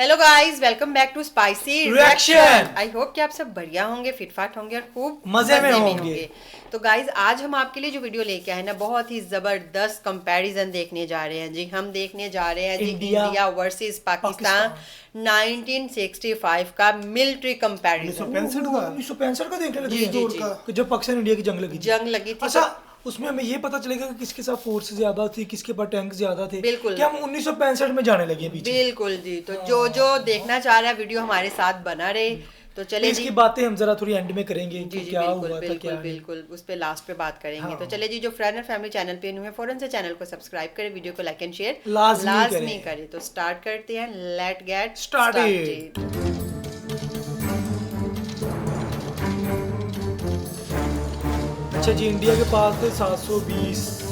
Hello guys, welcome back to spicy reaction. I hope कि आप सब बढ़िया होंगे, फिटफाट होंगे और खूब मजे में होंगे। तो गाइस, आज हम आपके लिए जो वीडियो लेके आए ना, बहुत ही जबरदस्त कंपैरिजन देखने जा रहे हैं जी। हम देखने जा रहे हैं जी इंडिया वर्सेस पाकिस्तान 1965 का मिलिट्री कंपैरिजन। 1965 का देखने लगे जी, इस जी, दौर जी। का जब पाकिस्तान इंडिया की जंग लगी थी। जंग लगी थी अच्छा, तो उसमें हमें ये पता चलेगा कि किसके साथ फोर्स ज्यादा थी, किसके पास टैंक ज्यादा थे। बिल्कुल। कि हम 1965 में जाने लगे पीछे। बिल्कुल जी। तो जो देखना चाह रहा है वीडियो हमारे साथ बना रहे। तो चले जी, इसकी बातें हम जरा थोड़ी एंड में करेंगे जी कि जी, क्या बिल्कुल हुआ था, बिल्कुल क्या नहीं। बिल्कुल उस पे लास्ट पे बात करेंगे। हाँ। तो चले जी, जो फ्रेंड और फैमिली चैनल पे न्यू है, फौरन से चैनल को सब्सक्राइब करें, वीडियो को लाइक एंड शेयर लाजमी करें। करें। तो स्टार्ट करते हैं, लेट गेट Started। अच्छा जी, इंडिया के पास थे 720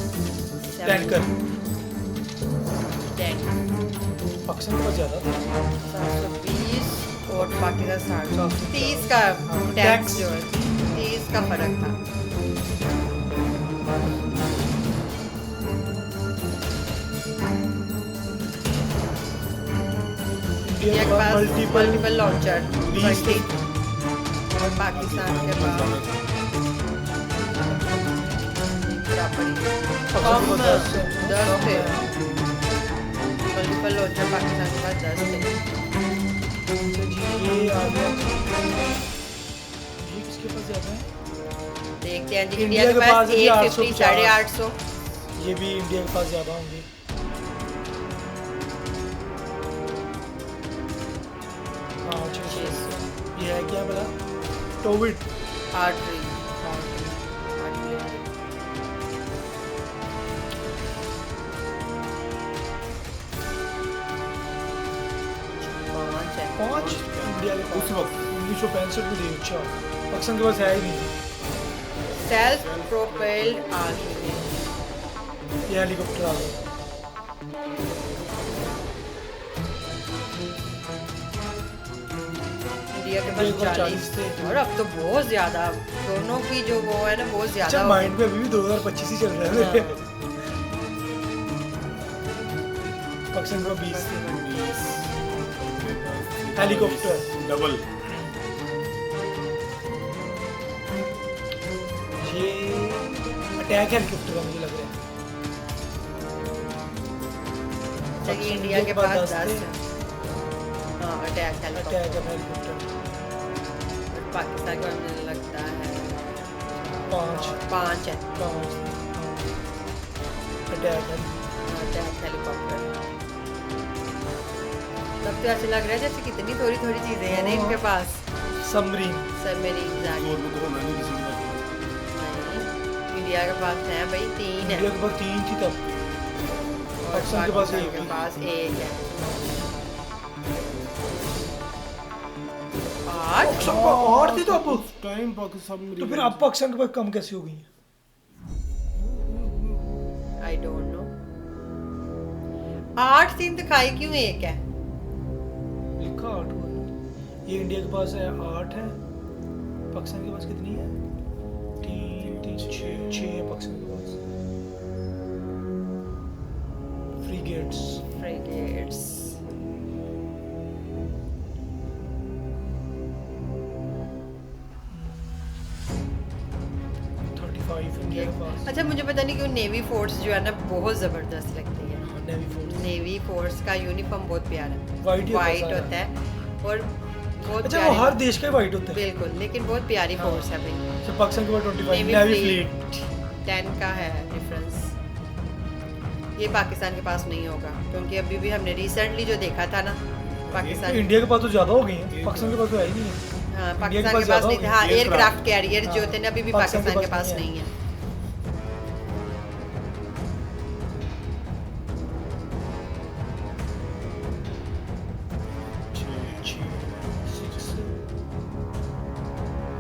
टैंकर। पाकिस्तान के पास ज्यादा था। 720 और पाकिस्तान 30 का हाँ, टैक्स tax। जो है 30 का फर्क था। इंडिया के पास मल्टीपल लॉन्चर 20 और पाकिस्तान के पास कम 10 थे। मल्टीपल लॉन्चर पाकिस्तान के पास 10 थे। ये आ गया। ये किसके पास ज्यादा है? देखते हैं जी, इंडिया के पास 850 850। ये भी इंडिया के पास ज्यादा होंगे। हाँ, 600। ये है क्या बता? टोविड आर्टरी पाँच इंडिया के पास 1965 में दी। अच्छा, पाकिस्तान के पास है ही नहीं। Self propelled artery. ये हेलीकॉप्टर आ गया। इंडिया के इंडिया के पास पास 40 थे। और अब तो बहुत ज्यादा दोनों की जो वो है ना, बहुत ज्यादा अच्छा, हो माइंड में अभी भी 2025 ही चल रहा है मेरे। पाकिस्तान के पास 20 हेलीकॉप्टर डबल। ये अटैक हेलीकॉप्टर है, मुझे लग रहा है। चाहिए इंडिया के पास 10 थे। है। हाँ, अटैक हेलीकॉप्टर। अटैक हेलीकॉप्टर और पाकिस्तान का मुझे लगता है 5 है। 5 अटैक है। Attack helicopter. तब तो ऐसे लग रहा है जैसे कितनी थोड़ी थोड़ी चीजें हैं ना इनके पास। सबमरीन सबमरीन जाके और तो होना नहीं किसी के पास। इंडिया के पास है भाई, 3 है। इंडिया के पास 3 थी तब। और पाकिस्तान के पास एक के है। पास 1 है। 8 पाकिस्तान का 8 थी तब। उस टाइम पाकिस्तान तो फिर अब पाकिस्तान के पास कम कैसे हो गई है? I don't know. 8 3 दिखाई क्यों 1 है? लिखा 8 हुआ। ये इंडिया के पास है 8 है। पाकिस्तान के पास कितनी है? 6 है पाकिस्तान के पास। फ्रीगेट्स फ्रिगेट्स। इंडिया के पास। अच्छा, मुझे पता नहीं क्यों नेवी फोर्स जो है ना बहुत जबरदस्त लगती है। Navy force. नेवी फोर्स का यूनिफॉर्म बहुत प्यारा है। White ही होता है सारा। होता है और बहुत अच्छा, वो प्यारी- हर देश का वाइट होता है। बिल्कुल, लेकिन बहुत प्यारी हाँ। फोर्स है भाई। अच्छा, पाकिस्तान के पास 25 नेवी नेवी फ्लीट फ्लीट। 10 का है डिफरेंस। ये पाकिस्तान के पास नहीं होगा क्योंकि अभी भी हमने रिसेंटली जो देखा था ना तो पाकिस्तान। इंडिया के पास तो ज्यादा हो गई है, पाकिस्तान के पास तो है ही नहीं है। हाँ, इंडिया पाकिस्तान के पास ज्यादा नहीं हो था। गई। हाँ, Aircraft। एयरक्राफ्ट कैरियर जो हाँ, होते हैं ना, अभी भी पाकिस्तान पाकिस्तान के पास नहीं नहीं है।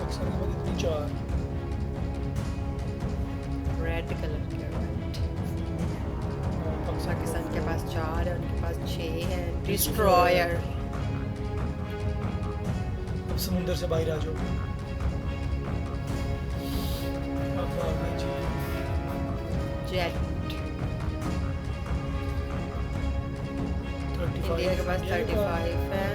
पाकिस्तान के पास इतनी 4। रेड कलर के पाकिस्तान के पास 4 है, उनके पास 6 है। डिस्ट्रॉयर। अब समुंदर से बाहर आ जाओ। अब आ गए जी। जेट। इंडिया के पास 35 है।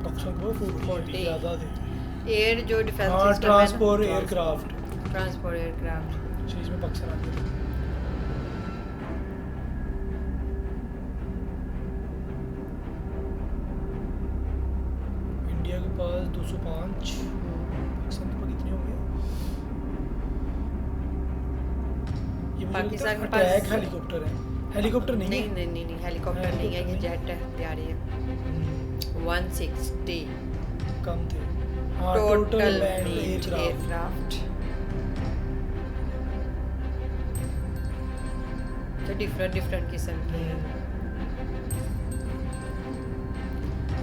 पाकिस्तान को 40 ज़्यादा थे। एयर जो डिफेंस हाँ, सिस्टम है ट्रांसपोर्ट एयरक्राफ्ट ट्रांसपोर्ट एयरक्राफ्ट। चीज़ में पाकिस्तान आगे थे। इंडिया के पास 205, पाकिस्तान के पास कितने हो गए? ये मुझे पाकिस्तान लगता के है पास- अटैक हेलीकॉप्टर है, हेलीकॉप्टर नहीं नहीं है। नहीं नहीं नहीं हेलीकॉप्टर नहीं है, ये जेट है, प्यारी है। 160 कम थे। हाँ, टोटल लैंड एयरक्राफ्ट। तो डिफरेंट किस्म के हैं।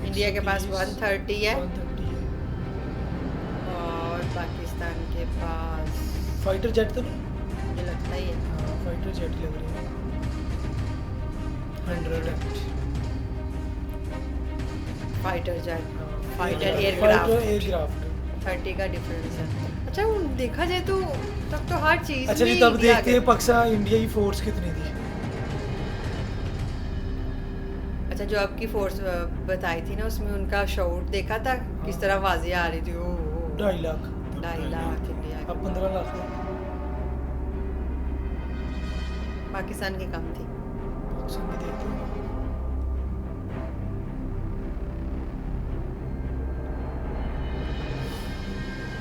इंडिया के पास 130 है 130 है। और पाकिस्तान के पास फाइटर जेट तो नहीं? मुझे लगता ही है हाँ, फाइटर जेट ही लग रही है। 100 है। फाइटर जेट हाँ, फाइटर एयरक्राफ्ट। एयरक्राफ्ट 30 का डिफरेंस है। अच्छा वो देखा जाए तो तब तो हर चीज अच्छा जी, में तब इंडिया देखते आगे। हैं पाकिस्तान इंडिया की फोर्स कितनी थी। अच्छा जो आपकी फोर्स बताई थी ना उसमें उनका शॉट देखा था किस तरह आवाजें आ रही थी। ओ 2.5 लाख, 2.5 लाख इंडिया अब की। 15 लाख है। पाकिस्तान की कम थी। पाकिस्तान की देखते हैं।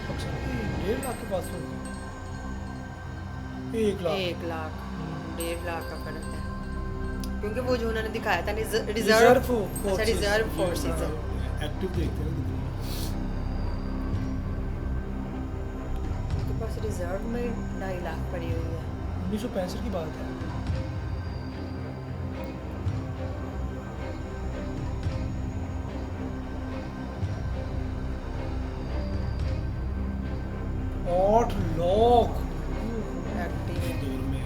पाकिस्तान की 1.5 लाख के पास होगी। 1 लाख। 1 लाख 1.5 लाख का फर्क है क्योंकि वो जो उन्होंने दिखाया था रिजर्व रिजर्व फोर्सेस। अच्छा रिजर्व फोर्सेस है। एक्टिव देखते हैं कितने। उनके पास रिजर्व में 2.5 लाख पड़ी हुई है। 1965 की बात है। आठ लाख। एक्टिव है। दौर में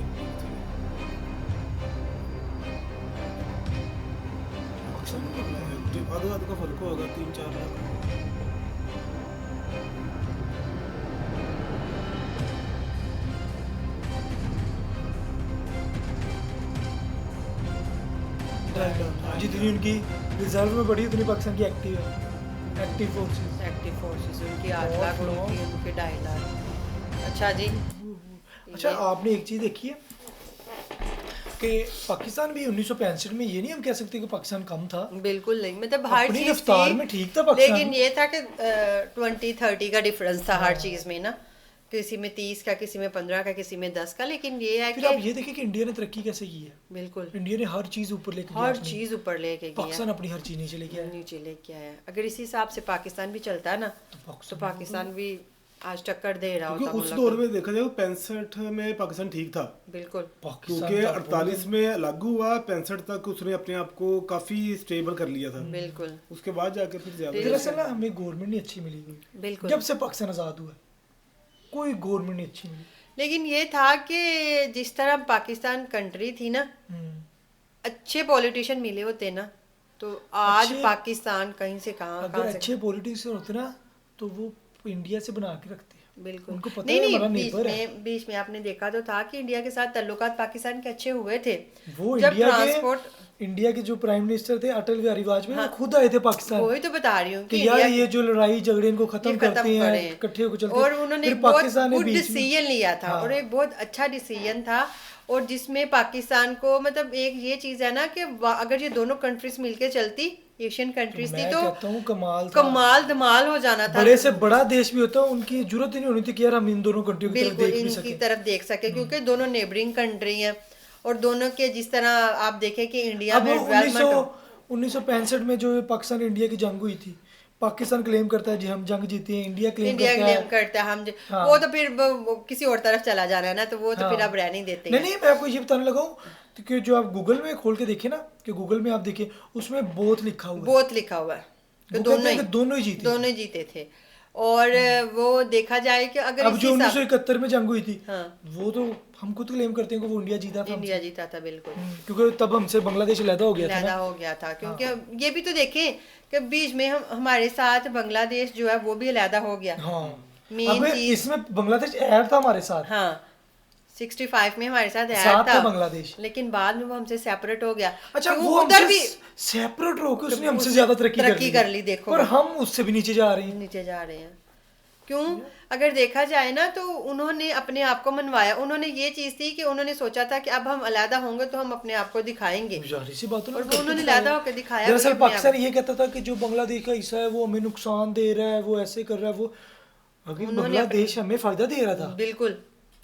पाकिस्तान में कितना है? एक्टिव आधा आधा का फर्क होगा, 3-4 लाख। जितनी उनकी रिजर्व में बढ़ी उतनी पाकिस्तान की एक्टिव है, एक्टिव फोर्सेस। एक्टिव फोर्सेस उनकी 8 बहुत लाख और लोग। उनके 2.5 लाख। अच्छा जी अच्छा, ये- आपने एक चीज़ देखी है कि पाकिस्तान भी 1965 में, ये नहीं हम कह सकते कि पाकिस्तान कम था। बिल्कुल नहीं मतलब हर अपनी चीज रफ्तार थी, में ठीक था पाकिस्तान। लेकिन ये था कि 20-30 का डिफरेंस था हर हाँ। चीज में ना, किसी में 30 का, किसी में 15 का, किसी में 10 का। लेकिन ये है फिर आप कि ये देखें कि इंडिया ने तरक्की कैसे की है। बिल्कुल इंडिया ने हर चीज़ ऊपर लेके गया हर अपनी। चीज ऊपर लेके गया, पाकिस्तान अपनी हर चीज़ नीचे लेके आया। नीचे लेके आया। अगर इसी हिसाब से पाकिस्तान भी चलता है ना तो पाकिस्तान भी आज टक्कर दे रहा क्योंकि होता उस मुल्क दौर को। में देखा जाए 65 में पाकिस्तान ठीक था, बिल्कुल पाकिस्तान क्योंकि का 48 में अलग हुआ, 65 तक उसने अपने आप को काफी स्टेबल कर लिया था। बिल्कुल उसके बाद जाके फिर ज्यादा दरअसल ना हमें गवर्नमेंट नहीं अच्छी मिली कोई। बिल्कुल। जब से पाकिस्तान आज़ाद हुआ है, कोई गवर्नमेंट नहीं अच्छी मिली। लेकिन ये था कि जिस तरह पाकिस्तान कंट्री थी ना, हम्म। अच्छे पॉलिटिशियन मिले होते ना तो आज अच्छे- पाकिस्तान कहीं से कहाँ अगर कहाँ अच्छे से। पॉलिटिशियन होते ना तो वो इंडिया से बना के रखते हैं। बिल्कुल उनको पता नहीं है नहीं हमारा बीच नेबर है। में आपने देखा तो था कि इंडिया के साथ ताल्लुकात पाकिस्तान के अच्छे हुए थे। वो जब इंडिया ट्रांसपोर्ट के जो प्राइम मिनिस्टर थे अटल बिहारी वाजपेयी, हाँ। वो खुद आए थे पाकिस्तान वही तो बता रही हूँ कि कि यार इंडिया ये जो लड़ाई झगड़े इनको खत्म ये करते हैं, करें। इकट्ठे होकर चलते और हैं। उन्होंने फिर एक बहुत पाकिस्तान ने गुड बीच में- डिसीजन लिया था हाँ। और एक बहुत अच्छा डिसीजन था, और जिसमें पाकिस्तान को मतलब एक ये चीज है ना कि अगर ये दोनों कंट्रीज मिलके चलती, एशियन कंट्रीज थी, मैं तो कहता हूँ कमाल था। कमाल धमाल हो जाना था। बड़े से बड़ा देश भी होता उनकी जरूरत ही नहीं होनी थी कि यार हम इन दोनों कंट्रियों की तरफ बिल्कुल देख भी इनकी सके। तरफ देख सके, क्योंकि दोनों नेबरिंग कंट्री हैं और दोनों के जिस तरह आप देखें कि इंडिया अब में डेवलपमेंट 1965 में जो पाकिस्तान इंडिया की जंग हुई थी, पाकिस्तान क्लेम करता है जी हम जंग जीते हैं, इंडिया क्लेम इंडिया करता क्लेम है। करता है हम हाँ। वो तो फिर वो किसी और तरफ चला जाना है ना, तो वो तो हाँ। फिर अब रह नहीं देते नहीं हैं। नहीं, मैं आपको ये बताने लगा हूँ कि जो आप गूगल में खोल के देखे ना, कि गूगल में आप देखें उसमें बोथ लिखा हुआ है। बहुत लिखा हुआ है कि वो कहते हैं कि दोनों ही जीते। दोनों ही जीते थे। और वो देखा जाए कि अगर अब इसी जो हिसाब- 1971 में जंग हुई थी, हाँ वो तो हम खुद क्लेम करते हैं कि वो इंडिया जीता था इंडिया हमसे। जीता था बिल्कुल, क्योंकि तब हमसे बांग्लादेश अलहदा हो गया था लहदा ना। हो गया था, क्योंकि ये भी तो देखें कि बीच में हम हमारे साथ बांग्लादेश जो है वो भी अलहदा हो गया। हाँ मेन अबे चीज इसमें बांग्लादेश ऐड था हमारे साथ। हाँ 65 में हमारे साथ ऐड साथ था था बांग्लादेश। लेकिन बाद में वो हमसे सेपरेट हो गया। अच्छा क्यों? वो उधर हमसे भी सेपरेट होकर उसने हमसे उस- ज्यादा तरक्की कर ली देखो पर हम उससे भी नीचे जा रहे हैं। नीचे जा रहे हैं। क्यों? अगर देखा जाए ना तो उन्होंने अपने आप को मनवाया। उन्होंने ये चीज थी कि उन्होंने सोचा था कि अब हम अलहदा होंगे तो हम अपने आप को दिखाएंगे, जाहिर सी बात है ना, और वो उन्होंने अलहदा होकर दिखाया। दरअसल भी अपने आप पाकिस्तान ये कहता था कि जो बांग्लादेश का हिस्सा है वो हमें नुकसान दे रहा है, वो ऐसे कर रहा है, वो अभी उन्होंने बांग्लादेश हमें फायदा दे रहा था। बिल्कुल।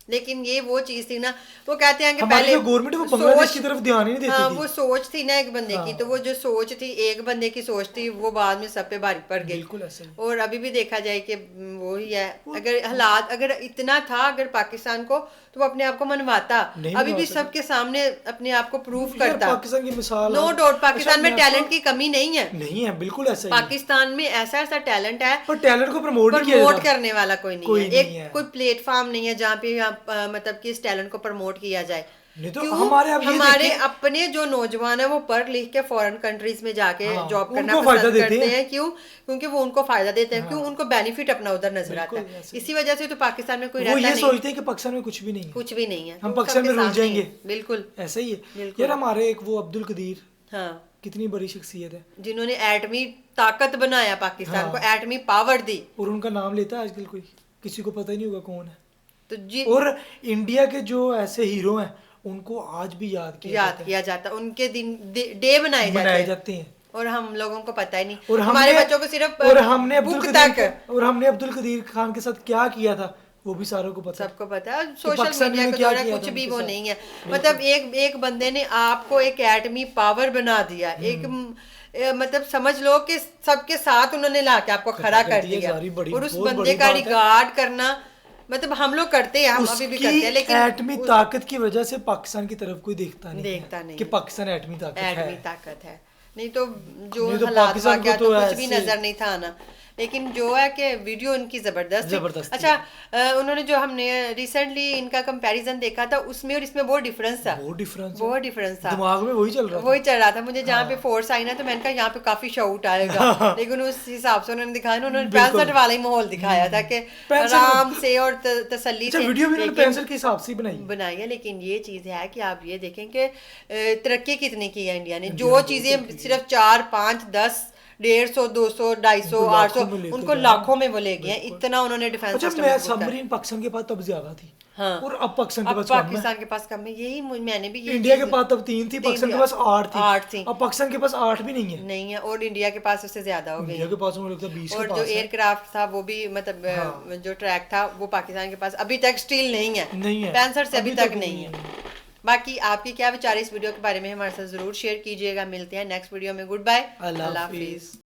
लेकिन ये वो चीज थी ना, वो कहते हैं कि हमारी पहले जो गवर्नमेंट है वो बांग्लादेश की तरफ ध्यान ही नहीं देती हाँ, थी। वो सोच थी ना एक बंदे की, हाँ। तो वो जो सोच थी एक बंदे की सोच थी वो बाद में सब पे भारी पड़ गई। बिल्कुल ऐसे ही। और अभी भी देखा जाए कि वो ही है। अगर हालात अगर इतना था अगर पाकिस्तान को, तो वो अपने आप को मनवाता, नहीं अभी भी मनवाता। सबके सामने अपने आप को प्रूफ यार करता। पाकिस्तान की मिसाल नो आप- डाउट पाकिस्तान अच्छा, में मैं टैलेंट आपको- की कमी नहीं है। नहीं है, बिल्कुल ऐसा ही है। पाकिस्तान में ऐसा ऐसा टैलेंट है, पर टैलेंट को प्रमोट नहीं किया प्रमोट जाता। करने वाला कोई नहीं कोई है। नहीं है। एक कोई प्लेटफॉर्म नहीं है जहाँ पे आप मतलब कि इस टैलेंट को प्रमोट किया जाए। नहीं तो क्यों? हमारे अब ये हमारे देखें- अपने जो नौजवान है वो पढ़ लिख के फॉरेन कंट्रीज में जाके हाँ, जॉब करना उनको फायदा पसंद देते करते हैं। हैं। क्यों? क्योंकि वो उनको फायदा देते हैं। हाँ। क्यों? उनको बेनिफिट अपना उधर नजर आता बिल्कुल है। ऐसे। इसी वजह से तो पाकिस्तान में कोई वो रहता ये नहीं, सोचते हैं कि पाकिस्तान में कुछ भी नहीं है, कुछ भी नहीं है। हम तो पाकिस्तान में सबके रुल सामने जाएंगे। है। बिल्कुल ऐसा ही है बिल्कुल। यार। हमारे एक वो अब्दुल कदीर, हाँ, कितनी बड़ी शख्सियत है, जिन्होंने एटमी ताकत बनाया पाकिस्तान हाँ। को, एटमी पावर दी। और उनका नाम लेता है आजकल कोई, किसी को पता ही नहीं होगा कौन है। तो जी और इंडिया के जो ऐसे हीरो हैं उनको आज भी याद किया जाता, उनके दिन डे बनाए मनाए जाते जाते हैं। हैं। और हम लोगों को पता ही नहीं। और हमारे हमने बच्चों को सिर्फ और हमने अब्दुल बुक कदीर तक और हमने अब्दुल कदीर खान के साथ क्या किया था वो भी सारों को पता है। सबको पता है। और सोशल पाकिस्तान मीडिया में का क्या दौर है, किया कुछ था भी उनके वो साथ। नहीं है। मतलब एक बंदे ने आपको एक एटमी पावर बना दिया। एक मतलब समझ लो कि सबके साथ उन्होंने लाके आपको खड़ा कर दिया। सारी बड़ी- और उस बहुत बंदे बड़ी का बात है। रिगार्ड करना, मतलब हम लोग करते हैं, हम अभी भी करते हैं, लेकिन एटमी ताकत की वजह से पाकिस्तान की तरफ कोई देखता नहीं नहीं कि पाकिस्तान एटमी ताकत एटमी है। ताकत है। नहीं तो जो नहीं तो हालात पाकिस्तान को वाकयात तो तो कुछ भी ऐसे- नजर नहीं था आना। लेकिन जो है कि वीडियो उनकी जबरदस्त जबरदस्त थी। अच्छा उन्होंने जो हमने रिसेंटली इनका कंपैरिजन देखा था उसमें और इसमें बहुत डिफरेंस था। बहुत डिफरेंस बहुत डिफरेंस था। दिमाग में वही चल रहा था। वही चल रहा था। मुझे जहाँ पे फोर्स आई ना तो मैंने कहा यहाँ पे काफी शाउट आएगा। लेकिन उस हिसाब से उन्होंने दिखाया ना, उन्होंने बिल्कुल। पेंसिल वाला ही माहौल दिखाया था कि पेंसिल- आराम से और तसल्ली अच्छा से। वीडियो भी उन्होंने लेकिन- पेंसिल के हिसाब से ही बनाई है। लेकिन ये चीज है कि आप ये देखें कि तरक्की कितनी की है इंडिया ने। जो चीजें सिर्फ 4 5 10 150 200 250 उनको 800 लाखों में लेके उनको जा रहे लाखों में वो ले गए हैं। इतना उन्होंने डिफेंस अच्छा सिस्टम मैं मजबूत कर- सबमरीन पाकिस्तान के पास तब ज्यादा थी। हाँ। और अब पाकिस्तान के अब पास कम है। पाकिस्तान के पास कम है। यही मैंने भी ये इंडिया के चीज़- पास तब 3 थी, पाकिस्तान के पास 8 थी। अब पाकिस्तान के पास 8 भी नहीं है। नहीं है। और इंडिया के पास उससे ज्यादा हो गई इंडिया के पास मुझे लगता है 20 और के जो पास है। एयरक्राफ्ट था वो भी मतलब हाँ। जो ट्रैक था वो पाकिस्तान के पास अभी तक स्टिल नहीं है। नहीं है। 65 से अभी अभी तक तक नहीं है। बाकी आपके क्या विचार इस वीडियो के बारे में हमारे साथ जरूर शेयर कीजिएगा। मिलते हैं नेक्स्ट वीडियो में। Good bye. अल्लाह अल्लाह हाफिज। हाफिज।